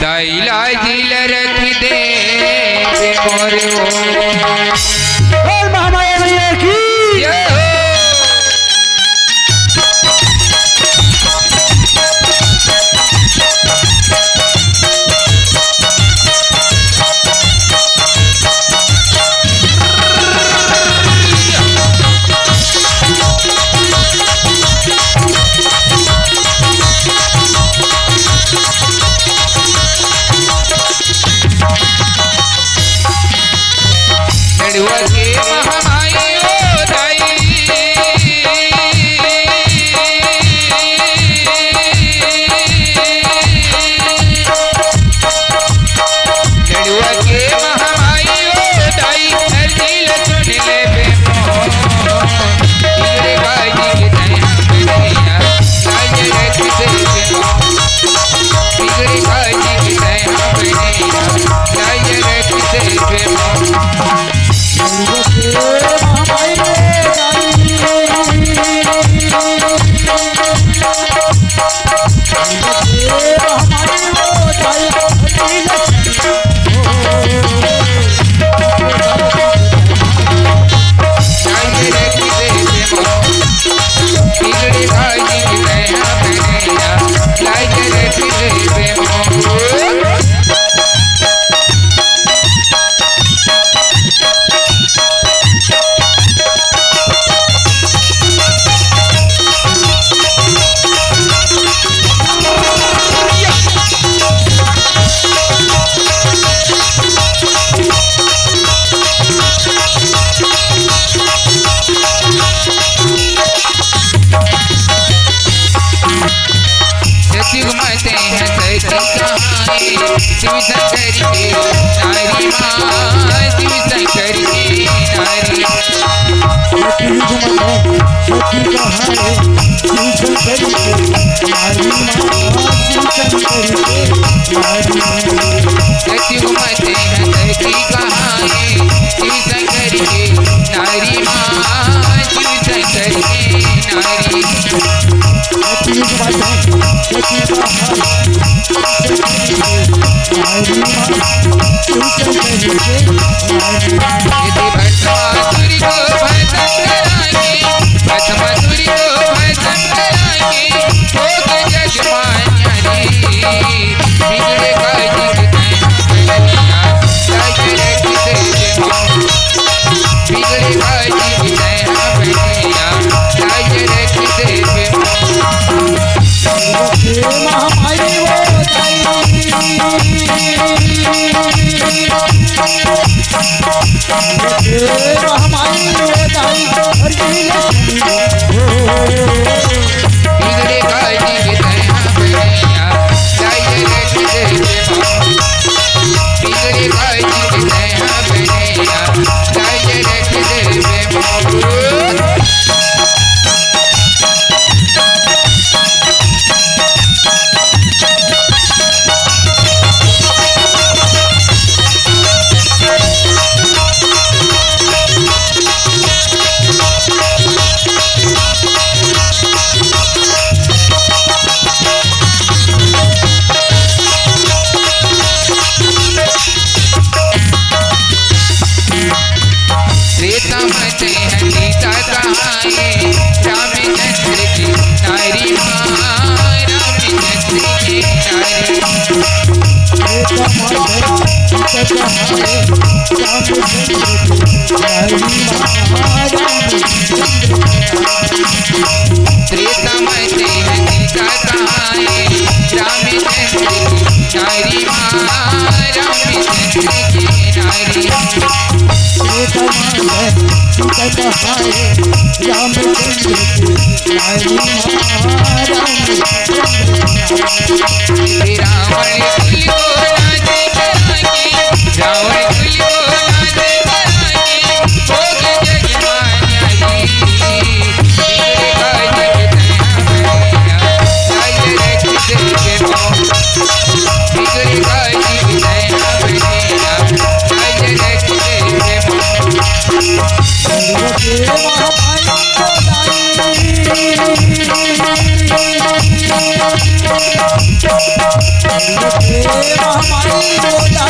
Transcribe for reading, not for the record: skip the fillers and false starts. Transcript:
दाइला दिल रख दे मोरे बोल महामाया मैया की शिव शंकर की नारी माँ शिव शंकर की नारी सती घुमते हैं सती कहानी शिव शंकर की नारी माँ शिव शंकर की नारी भस्मासुरी को भस्म कराएंगे भस्मासुरी को भस्म कराएंगे भोग जजमान्यारी बिगड़े काजी बिगड़े काजी बनिया लाज रख दे बिगड़े काजी बनिया लाज रख दे बिगड़े काजी बनिया लाज रख दे Thank you. महामाई बोला